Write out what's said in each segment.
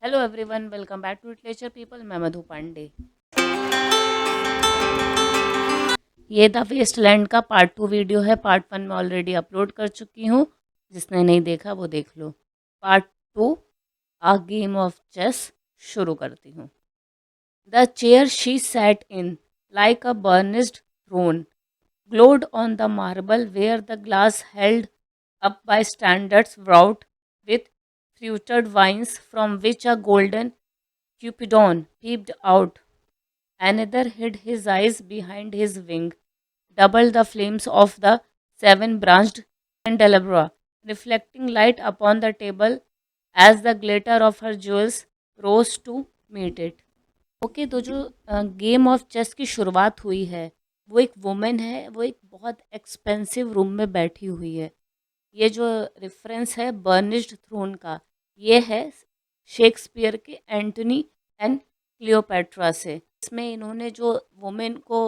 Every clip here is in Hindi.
Hello everyone, welcome back to literature people. मैं मधु पांडे। ये द वेस्टलैंड का पार्ट 2 वीडियो है। पार्ट 1 में ऑलरेडी अपलोड कर चुकी हूँ। जिसने नहीं देखा वो देख लो। Part 2, a game of chess, शुरू करती हूँ। The chair she sat in, like a burnished throne, glowed on the marble where the glass held up by standards wrought with fruited vines from which a golden Cupidon peeped out. Another hid his eyes behind his wing, doubled the flames of the seven branched candelabra, reflecting light upon the table as the glitter of her jewels rose to meet it. Okay, तो जो गेम ऑफ चेस की शुरुआत हुई है, वो एक वुमेन है, वो एक बहुत एक्सपेंसिव रूम में बैठी हुई है। ये जो रेफरेंस है बर्निश्ड थ्रोन का, ये है शेक्सपियर के एंटनी एंड क्लियोपेट्रा से। इसमें इन्होंने जो वुमेन को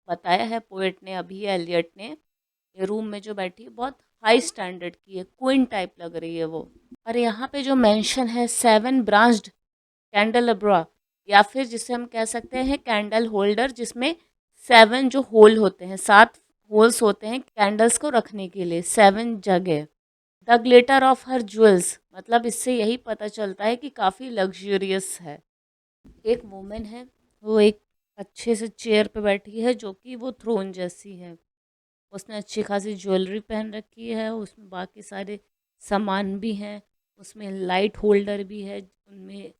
बताया है, पोएट ने, अभी एलियट ने, ये रूम में जो बैठी है बहुत हाई स्टैंडर्ड की है, क्वीन टाइप लग रही है वो। और यहाँ पे जो मेंशन है सेवन ब्रांच्ड कैंडलब्रा, या फिर जिसे हम कह सकते हैं कैंडल होल्डर, जिसमें सेवन जो होल होते हैं, सात होल्स होते हैं कैंडल्स को रखने के लिए, सेवन जगह। The glitter of her jewels, मतलब इससे यही पता चलता है कि काफ़ी लग्जरियस है। एक वुमेन है, वो एक अच्छे से चेयर पे बैठी है जो कि वो थ्रोन जैसी है। उसने अच्छी खासी ज्वेलरी पहन रखी है, उसमें बाकी सारे सामान भी हैं, उसमें लाइट होल्डर भी है, उनमें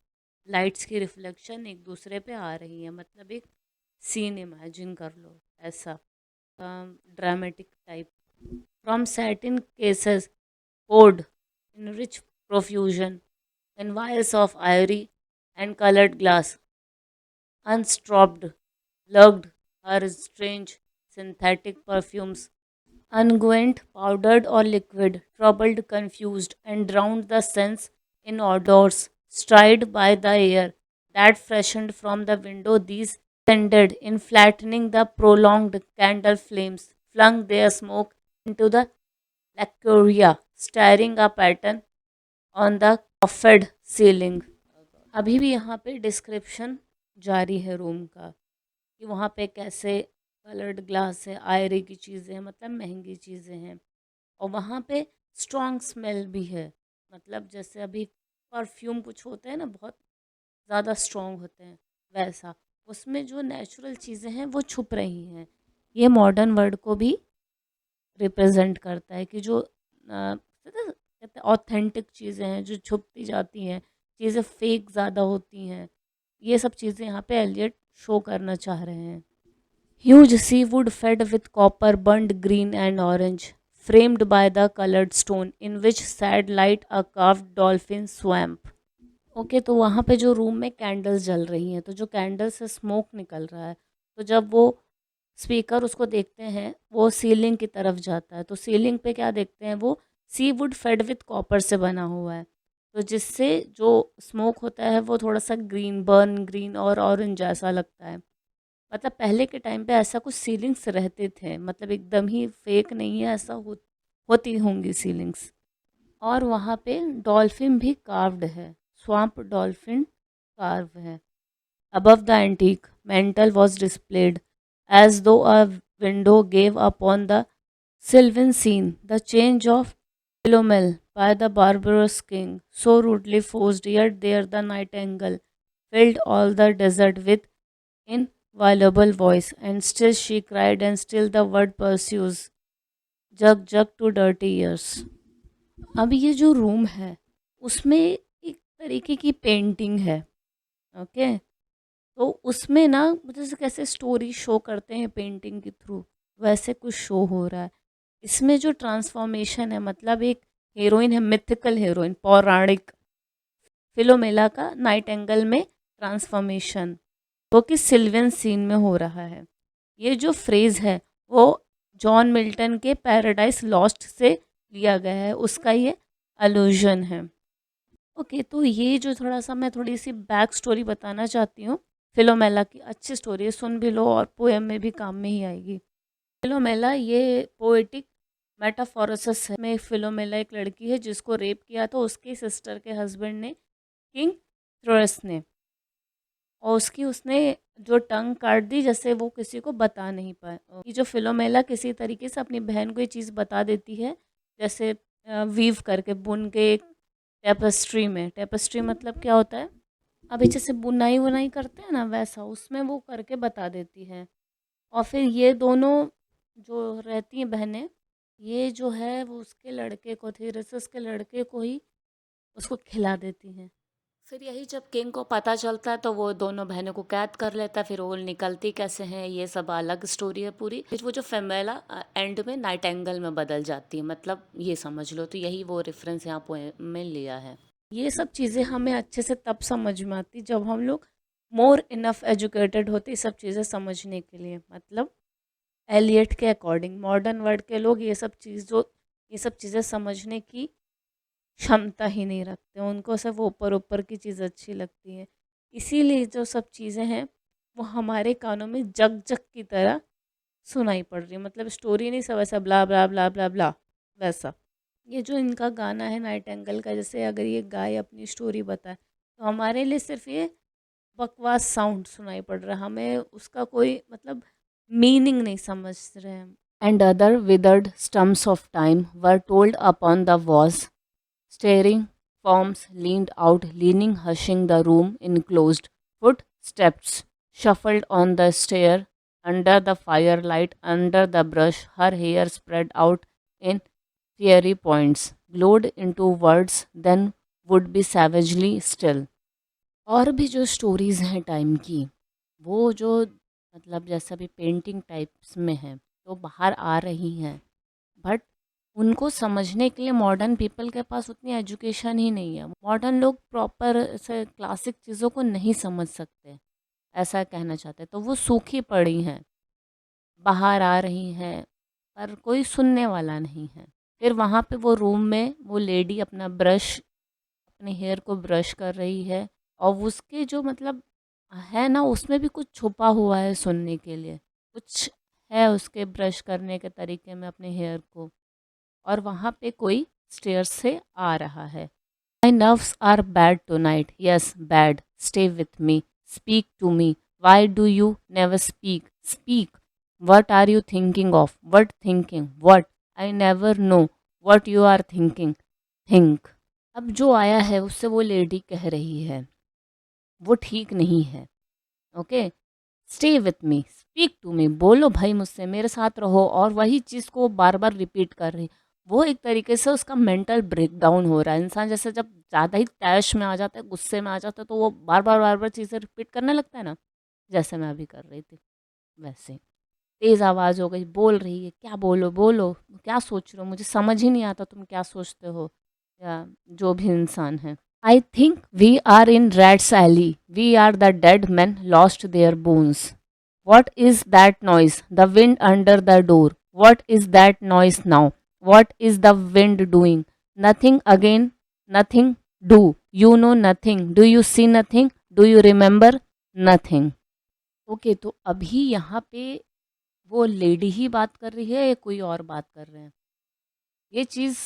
लाइट्स की रिफ्लेक्शन एक दूसरे पे आ रही है। मतलब एक सीन इमेजिन कर लो ऐसा, dramatic type. From satin cases poured in rich profusion, in vials of ivory and colored glass, unstopped, lugged her strange synthetic perfumes. Unguent, powdered or liquid, troubled, confused, and drowned the sense in odors, stirred by the air that freshened from the window. These tended in flattening the prolonged candle flames, flung their smoke into the lacuria, stirring a pattern on the coffered ceiling. अभी भी यहाँ पे डिस्क्रिप्शन जारी है रूम का, कि वहाँ पे कैसे कलर्ड ग्लास है, आयरे की चीज़ें हैं, मतलब महंगी चीज़ें हैं। और वहाँ पे स्ट्रॉन्ग स्मेल भी है, मतलब जैसे अभी परफ्यूम कुछ होते हैं ना, बहुत ज़्यादा स्ट्रॉन्ग होते हैं, वैसा उसमें जो नेचुरल चीज़ें हैं वो छुप रही हैं। ये मॉडर्न वर्ल्ड को भी रिप्रेजेंट करता है कि जो कहते हैं ऑथेंटिक चीज़ें हैं जो छुपती जाती हैं, चीज़ें फेक ज़्यादा होती हैं। ये सब चीज़ें यहाँ पे एलियट शो करना चाह रहे हैं। Huge sea wood fed with copper burned green and orange, framed by the colored stone in which sad light a carved dolphin swamp. Okay, तो वहाँ पे जो रूम में कैंडल्स जल रही हैं, तो जो कैंडल से स्मोक निकल रहा है, तो जब वो स्पीकर उसको देखते हैं, वो सीलिंग की तरफ जाता है, तो सीलिंग पे क्या देखते हैं वो, सी वुड फेड विथ कॉपर से बना हुआ है, तो जिससे जो स्मोक होता है वो थोड़ा सा ग्रीन, बर्न ग्रीन और ऑरेंज जैसा लगता है। मतलब पहले के टाइम पे ऐसा कुछ सीलिंग्स रहते थे, मतलब एकदम ही फेक नहीं है, ऐसा होती होंगी सीलिंग्स। और वहाँ पे डॉल्फिन भी कार्व्ड है, स्वाम्प डॉल्फिन कार्व है। Above the antique mantel was displayed, as though a window gave upon the sylvan scene, the change of Philomel by the barbarous king, so rudely forced, yet there the nightingale filled all the desert with inviolable voice, and still she cried, and still the word pursues, jug jug to dirty ears. अब ये जो रूम है, उसमें एक तरीके की पेंटिंग है। ओके, तो उसमें ना जैसे कैसे स्टोरी शो करते हैं पेंटिंग के थ्रू, वैसे कुछ शो हो रहा है। इसमें जो ट्रांसफॉर्मेशन है, मतलब एक हीरोइन है, मिथिकल हीरोइन, पौराणिक, फिलोमेला का नाइट एंगल में ट्रांसफॉर्मेशन, वो कि सिल्वियन सीन में हो रहा है। ये जो फ्रेज़ है वो जॉन मिल्टन के पैराडाइज लॉस्ट से लिया गया है, उसका ये अल्यूजन है। ओके, तो ये जो थोड़ा सा मैं थोड़ी सी बैक स्टोरी बताना चाहती हूँ फिलोमेला की। अच्छी स्टोरी है, सुन भी लो और पोएम में भी काम में ही आएगी। फिलोमेला ये पोएटिक मेटाफोरसिस है। में फिलोमेला एक लड़की है जिसको रेप किया था उसके सिस्टर के हस्बैंड ने, किंग थ्रस ने, और उसकी उसने जो टंग काट दी, जैसे वो किसी को बता नहीं पाए। ये जो फिलोमेला किसी तरीके से अपनी बहन को ये चीज़ बता देती है, जैसे वीव करके बुन के एक टेपेस्ट्री में, टेपेस्ट्री मतलब क्या होता है, अभी जैसे बुनाई वुनाई करते हैं ना, वैसा उसमें वो करके बता देती है। और फिर ये दोनों जो रहती हैं बहनें, ये जो है वो उसके लड़के को, थीरसिस के लड़के को ही उसको खिला देती हैं। फिर यही जब किंग को पता चलता है तो वो दोनों बहनों को कैद कर लेता है, फिर वो निकलती कैसे हैं ये सब अलग स्टोरी है पूरी। फिर वो जो फेमेला एंड में नाइटेंगल में बदल जाती है, मतलब ये समझ लो, तो यही वो रेफरेंस यहाँ पोएम में लिया है। ये सब चीज़ें हमें अच्छे से तब समझ में आती जब हम लोग मोर इनफ एजुकेटेड होते ये सब चीज़ें समझने के लिए। मतलब एलियट के अकॉर्डिंग मॉडर्न वर्ल्ड के लोग ये सब चीज़ें समझने की क्षमता ही नहीं रखते, उनको सिर्फ ऊपर ऊपर की चीज़ अच्छी लगती है। इसीलिए जो सब चीज़ें हैं वो हमारे कानों में जग जग की तरह सुनाई पड़ रही है। मतलब स्टोरी नहीं, सब ऐसा ब्ला ब्ला ब्ला ब्ला ब्ला वैसा। ये जो इनका गाना है नाइटेंगल का, जैसे अगर ये गाय अपनी स्टोरी बताए तो हमारे लिए सिर्फ ये बकवास साउंड सुनाई पड़ रहा है, हमें उसका कोई मतलब मीनिंग नहीं समझ रहे हैं। And other withered stumps of time were told upon the walls. Staring forms leaned out, leaning, hushing the room enclosed. Footsteps shuffled on the stair under the firelight, under the brush. Her hair spread out in fiery points, glowed into words, then would be savagely still. और भी जो स्टोरीज़ हैं टाइम की, वो जो मतलब जैसे अभी पेंटिंग टाइप्स में है तो बाहर आ रही हैं, बट उनको समझने के लिए मॉडर्न पीपल के पास उतनी एजुकेशन ही नहीं है। मॉडर्न लोग प्रॉपर से क्लासिक चीज़ों को नहीं समझ सकते, ऐसा कहना चाहते हैं। तो वो सूखी पड़ी हैं, बाहर आ रही हैं, पर कोई सुनने वाला नहीं है। फिर वहाँ पे वो रूम में वो लेडी अपना ब्रश, अपने हेयर को ब्रश कर रही है, और उसके जो मतलब है ना, उसमें भी कुछ छुपा हुआ है सुनने के लिए, कुछ है उसके ब्रश करने के तरीके में अपने हेयर को। और वहाँ पे कोई स्टेयर से आ रहा है। My nerves are bad tonight, yes bad, stay with me, speak to me, why do you never speak, speak, what are you thinking of, what thinking, what, I never know what you are thinking, think. अब जो आया है उससे वो लेडी कह रही है वो ठीक नहीं है, okay, stay with me, speak to me, बोलो भाई मुझसे, मेरे साथ रहो। और वही चीज़ को बार बार रिपीट कर रही। वो एक तरीके से उसका मेंटल ब्रेकडाउन हो रहा है। इंसान जैसे जब ज़्यादा ही तैश में आ जाता है, गुस्से में आ जाता है, तो वो बार बार चीज़ें रिपीट करने लगता है ना, जैसे मैं अभी कर रही थी वैसे। तेज़ आवाज़ हो गई, बोल रही है, क्या बोलो बोलो, क्या सोच रहे हो, मुझे समझ ही नहीं आता तुम क्या सोचते हो, या जो भी इंसान है। I think we are in Rat's Alley. We are the dead men lost their bones. What is that noise? The wind under the door. What is that noise now? What is the wind doing? Nothing again. Nothing. Do you know nothing? Do you see nothing? Do you remember nothing? Okay, तो अभी यहाँ पे वो लेडी ही बात कर रही है या कोई और बात कर रहे हैं, ये चीज़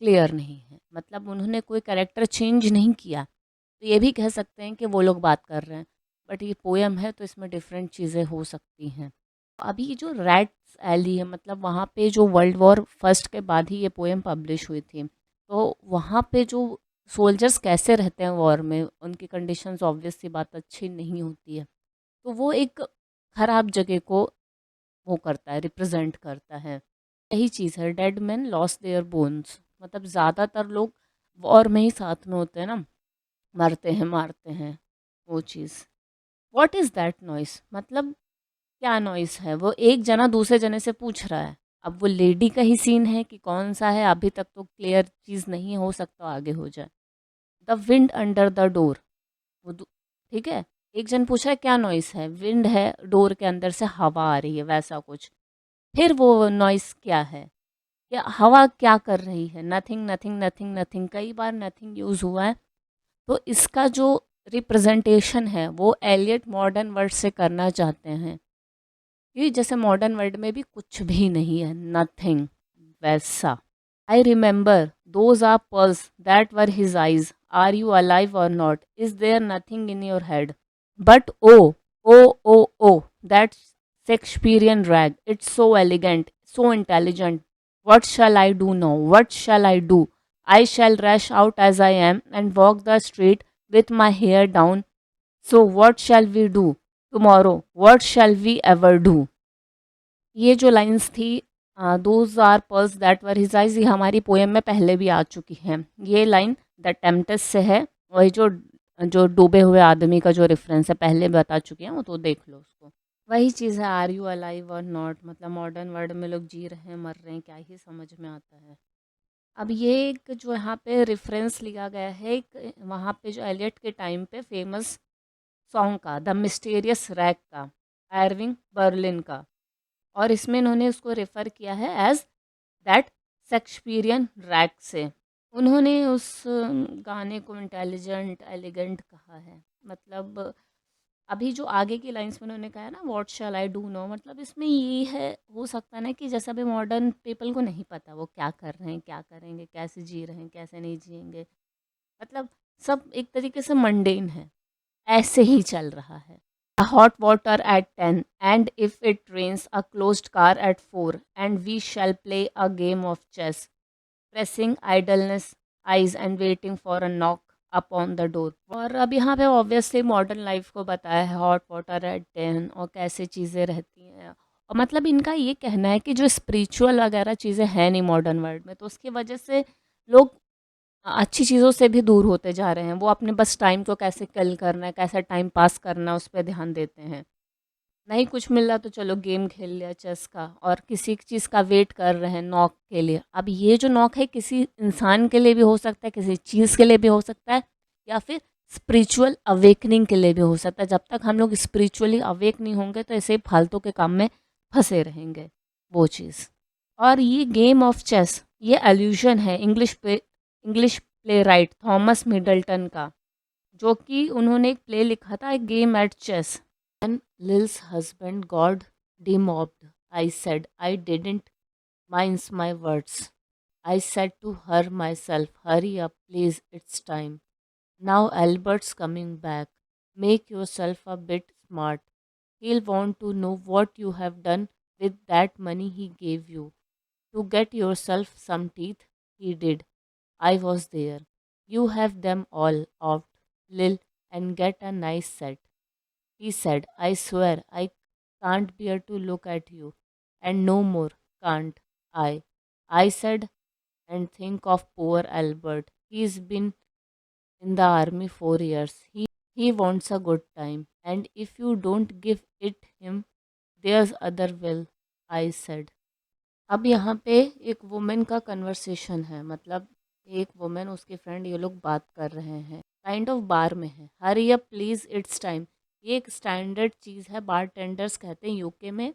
क्लियर नहीं है। मतलब उन्होंने कोई कैरेक्टर चेंज नहीं किया, तो ये भी कह सकते हैं कि वो लोग बात कर रहे हैं, बट ये पोएम है तो इसमें डिफरेंट चीज़ें हो सकती हैं। अभी जो रैट्स एली है, मतलब वहाँ पे जो वर्ल्ड वॉर फर्स्ट के बाद ही ये पोएम पब्लिश हुई थी, तो वहाँ पे जो सोल्जर्स कैसे रहते हैं वॉर में, उनकी कंडीशंस ऑब्वियस सी बात अच्छी नहीं होती है, तो वो एक ख़राब जगह को वो करता है, रिप्रेजेंट करता है। यही चीज़ है, dead man lost their bones, मतलब ज़्यादातर लोग वॉर में ही साथ में होते हैं ना, मरते हैं मारते हैं, वो चीज़। व्हाट इज़ दैट नॉइस, मतलब क्या नॉइस है, वो एक जना दूसरे जने से पूछ रहा है। अब वो लेडी का ही सीन है कि कौन सा है, अभी तक तो क्लियर चीज़ नहीं, हो सकता आगे हो जाए। The wind under the door, वो ठीक है, एक जन पूछ रहा है क्या नॉइस है, विंड है, डोर के अंदर से हवा आ रही है, वैसा कुछ। फिर वो नॉइस क्या है, या हवा क्या कर रही है, नथिंग नथिंग नथिंग नथिंग, कई बार नथिंग यूज़ हुआ है। तो इसका जो रिप्रेजेंटेशन है वो एलियट मॉडर्न वर्ड से करना चाहते हैं, कि जैसे मॉडर्न वर्ड में भी कुछ भी नहीं है, नथिंग, वैसा। I remember those are pearls that were his eyes. Are you alive or not? Is there nothing in your head? But that Shakespearean rag. It's so elegant, so intelligent. What shall I do now? What shall I do? I shall rush out as I am and walk the street with my hair down. So what shall we do tomorrow? What shall we ever do? ये जो लाइंस थी, those are pearls that were his eyes, ये हमारी पोएम में पहले भी आ चुकी हैं। ये लाइन द टेम्पटेस्ट से है। वही जो जो डूबे हुए आदमी का जो रेफरेंस है पहले बता चुके हैं, वो तो देख लो उसको। वही चीज़ है, आर यू अलाइव और नॉट, मतलब मॉडर्न वर्ल्ड में लोग जी रहे हैं मर रहे हैं क्या ही समझ में आता है। अब ये एक जो यहाँ पे रेफरेंस लिया गया है एक वहाँ पे जो एलियट के टाइम पे फेमस सॉन्ग का, द मिस्टीरियस रैग का, एरविंग बर्लिन का। और इसमें इन्होंने उसको रेफ़र किया है एज़ दैट शेक्सपियरियन रैग से। उन्होंने उस गाने को इंटेलिजेंट, एलिगेंट कहा है। मतलब अभी जो आगे की लाइन्स में उन्होंने कहा है ना, what shell I do now, मतलब इसमें ये है, हो सकता है ना कि जैसे अभी मॉडर्न पीपल को नहीं पता वो क्या कर रहे हैं, क्या करेंगे, कैसे जी रहे हैं, कैसे नहीं जिएंगे। मतलब सब एक तरीके से मंडेन है, ऐसे ही चल रहा है। A hot water at 10, and if it rains, a closed car at 4, and we shall play a game of chess, pressing idleness eyes and waiting for a knock upon the door। और अब यहाँ पे ऑब्वियसली मॉडर्न लाइफ को बताया है, हॉट वाटर एट 10 और कैसे चीज़ें रहती हैं। और मतलब इनका ये कहना है कि जो स्पिरिचुअल वगैरह चीज़ें हैं नहीं मॉडर्न वर्ल्ड में, तो उसकी वजह से लोग अच्छी चीज़ों से भी दूर होते जा रहे हैं। वो अपने बस टाइम को कैसे किल करना है, कैसे टाइम पास करना है, उस पे ध्यान देते हैं। नहीं कुछ मिल रहा तो चलो गेम खेल लिया चेस का, और किसी चीज़ का वेट कर रहे हैं नॉक के लिए। अब ये जो नॉक है किसी इंसान के लिए भी हो सकता है, किसी चीज़ के लिए भी हो सकता है, या फिर स्पिरिचुअल अवेकनिंग के लिए भी हो सकता है। जब तक हम लोग स्पिरिचुअली अवेक नहीं होंगे तो ऐसे ही फालतू के काम में फंसे रहेंगे, वो चीज़। और ये गेम ऑफ चेस ये एल्यूजन है English playwright Thomas Middleton का, जो कि उन्होंने एक प्ले लिखा था, एक game at chess. When Lil's husband got demobbed, I said I didn't mince my words. I said to her myself, hurry up, please, it's time. Now Albert's coming back. Make yourself a bit smart. He'll want to know what you have done with that money he gave you. To get yourself some teeth, he did. I was there. You have them all out, Lil, and get a nice set. He said, I swear I can't bear to look at you. And no more, can't I? I said, and think of poor Albert. He's been in the army 4 years. He wants a good time. And if you don't give it him, there's other will, I said. अब यहाँ पे एक वुमेन का कन्वर्सेशन है, मतलब एक वुमेन उसके फ्रेंड ये लोग बात कर रहे हैं, काइंड ऑफ बार में है। हरी अप प्लीज़ इट्स टाइम, ये एक स्टैंडर्ड चीज़ है, बार टेंडर्स कहते हैं यूके में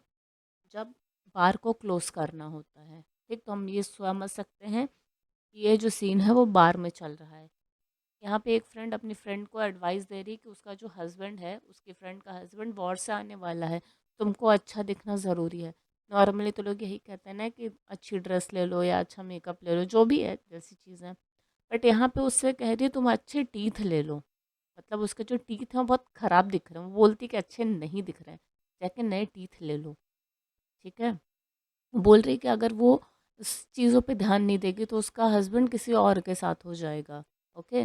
जब बार को क्लोज करना होता है। ठीक, तो हम ये समझ सकते हैं कि ये जो सीन है वो बार में चल रहा है। यहाँ पे एक फ्रेंड अपनी फ्रेंड को एडवाइस दे रही कि उसका जो हस्बैंड है, उसकी फ्रेंड का हस्बैंड वॉर से आने वाला है, तुमको अच्छा दिखना ज़रूरी है। नॉर्मली तो लोग यही कहते हैं ना कि अच्छी ड्रेस ले लो या अच्छा मेकअप ले लो, जो भी है जैसी चीज़ें। बट यहाँ पे उससे कह रही है तुम अच्छे टीथ ले लो, मतलब उसके जो टीथ हैं वो बहुत ख़राब दिख रहे हैं। वो बोलती कि अच्छे नहीं दिख रहे हैं, जाके नए टीथ ले लो। ठीक है, बोल रही कि अगर वो उस चीज़ों पे ध्यान नहीं देगी तो उसका हस्बैंड किसी और के साथ हो जाएगा। ओके,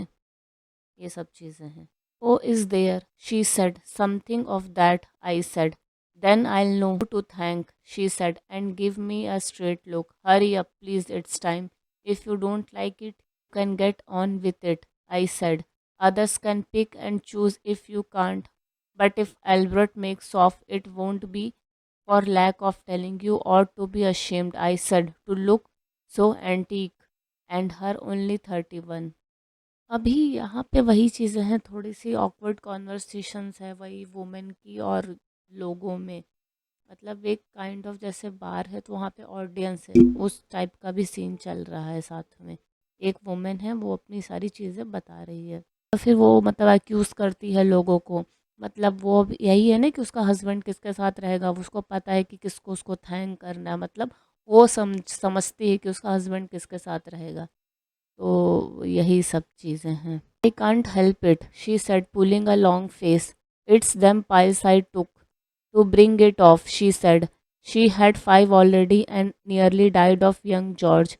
ये सब चीज़ें हैं। Oh is there, she said, something of that, I said, then I know to thank, she said, and give me a straight look, hurry up please it's time, if you don't like it you can get on with it, I said, others can pick and choose if you can't, but if Albert makes off it won't be for lack of telling, you ought to be ashamed, I said, to look so antique, and her only 31। अभी यहाँ पे वही चीज़ें हैं, थोड़ी सी ऑकवर्ड कॉन्वर्सेशंस है वही वुमेन की और लोगों में। मतलब एक काइंड ऑफ जैसे बार है तो वहाँ पे ऑडियंस है, उस टाइप का भी सीन चल रहा है साथ में। एक वुमेन है वो अपनी सारी चीज़ें बता रही है, और फिर वो मतलब एक्यूज़ करती है लोगों को। मतलब वो अब यही है ना कि उसका हस्बैंड किसके साथ रहेगा, वो उसको पता है कि किसको उसको थैंक करना है। मतलब वो समझती है कि उसका हस्बैंड किसके साथ रहेगा। तो यही सब चीज़ें हैं। I can't help it, she said pulling a long face. It's them piles I took to bring it off, she said. She had 5 already and nearly died of young George.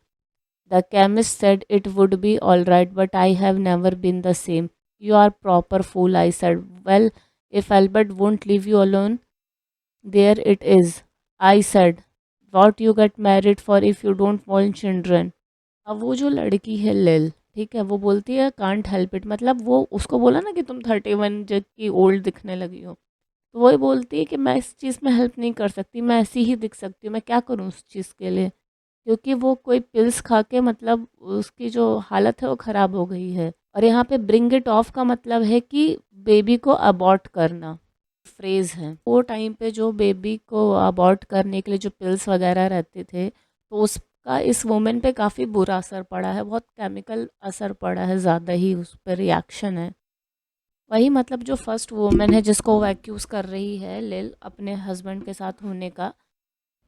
The chemist said it would be all right, but I have never been the same. You are proper fool, I said. Well, if Albert won't leave you alone, there it is, I said. What you get married for if you don't want children? अब वो जो लड़की है लिल, ठीक है, वो बोलती है कांट हेल्प इट, मतलब वो उसको बोला ना कि तुम 31 की ओल्ड दिखने लगी हो, तो वही बोलती है कि मैं इस चीज़ में हेल्प नहीं कर सकती, मैं ऐसी ही दिख सकती हूँ, मैं क्या करूँ उस चीज़ के लिए, क्योंकि वो कोई पिल्स खा के मतलब उसकी जो हालत है वो ख़राब हो गई है। और यहाँ पे ब्रिंग इट ऑफ का मतलब है कि बेबी को अबॉर्ट करना, फ्रेज़ है। वो टाइम पे जो बेबी को अबॉर्ट करने के लिए जो पिल्स वगैरह रहते थे, तो उसका इस वुमन पे काफ़ी बुरा असर पड़ा है, बहुत केमिकल असर पड़ा है, ज़्यादा ही उस पर रिएक्शन है। वही मतलब जो फर्स्ट वुमन है जिसको वो एक्यूज़ कर रही है लिल अपने हस्बैंड के साथ होने का,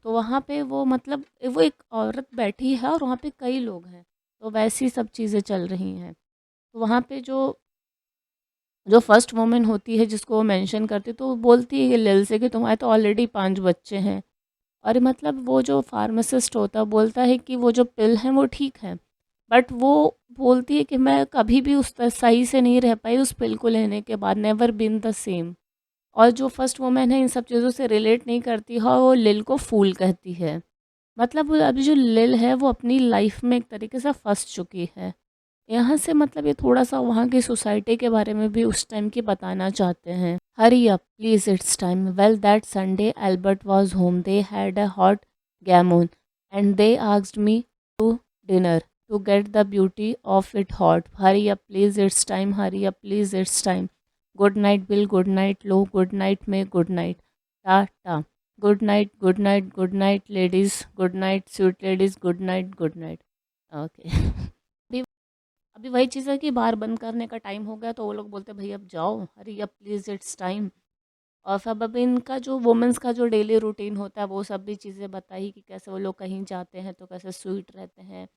तो वहाँ पे वो मतलब वो एक औरत बैठी है और वहाँ पे कई लोग हैं, तो वैसी सब चीज़ें चल रही हैं। तो वहाँ पे जो जो फर्स्ट वुमन होती है जिसको वो मेंशन करती है, तो वो बोलती है लिल से कि तुम्हारे तो ऑलरेडी 5 बच्चे हैं। और मतलब वो जो फार्मासिस्ट होता है बोलता है कि वो जो पिल है वो ठीक है, बट वो बोलती है कि मैं कभी भी उस सही से नहीं रह पाई उस पिल को लेने के बाद, नेवर बीन द सेम। और जो फर्स्ट वुमन है इन सब चीज़ों से रिलेट नहीं करती है और वो लिल को फूल कहती है। मतलब अभी जो लिल है वो अपनी लाइफ में एक तरीके से फंस चुकी है। यहाँ से मतलब ये थोड़ा-सा वहाँ की सोसाइटी के बारे में भी उस टाइम की बताना चाहते हैं। Hurry up please, it's time. Well that Sunday Albert was home, they had a hot game on and they asked me to dinner to get the beauty of it hot. Hurry up please, it's time, hurry up please, it's time. Good night Bill, good night Lou, good night May, good night. Ta ta. Good night, good night ladies, good night sweet ladies, good night, good night. Okay. अभी अभी वही चीज़ है कि बार बंद करने का टाइम हो गया, तो वो लोग बोलते हैं भई अब जाओ, हरी अप प्लीज़ इट्स टाइम। और फिर अब इनका जो वुमेन्स का जो डेली रूटीन होता है वो सब भी चीज़ें बताई कि कैसे वो लोग कहीं जाते हैं तो कैसे स्वीट रहते हैं,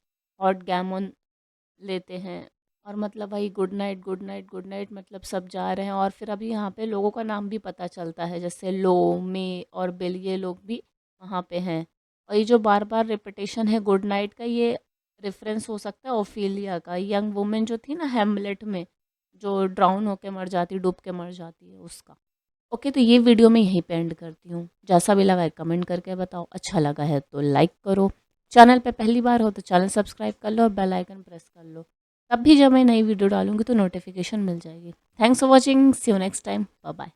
हॉट गैमन लेते हैं, और मतलब वही good night, good night, good night, मतलब सब जा रहे हैं। और फिर अभी यहाँ पे लोगों का नाम भी पता चलता है, जैसे लो, मे और बिल, ये लोग भी वहाँ पे हैं। और ये जो बार बार रिपीटेशन है गुड नाइट का, ये रेफरेंस हो सकता है ओफिलिया का, यंग वुमेन जो थी ना हेमलेट में, जो ड्राउन होके मर जाती, डूब के मर जाती है, उसका। ओके, तो ये वीडियो मैं यहीं पे एंड करती हूँ। जैसा भी लगा है कमेंट करके बताओ, अच्छा लगा है तो लाइक करो, चैनल पे पहली बार हो तो चैनल सब्सक्राइब कर लो और बेल आइकन प्रेस कर लो, तब भी जब मैं नई वीडियो डालूंगी तो नोटिफिकेशन मिल जाएगी। Thanks for watching, see you next time, bye bye.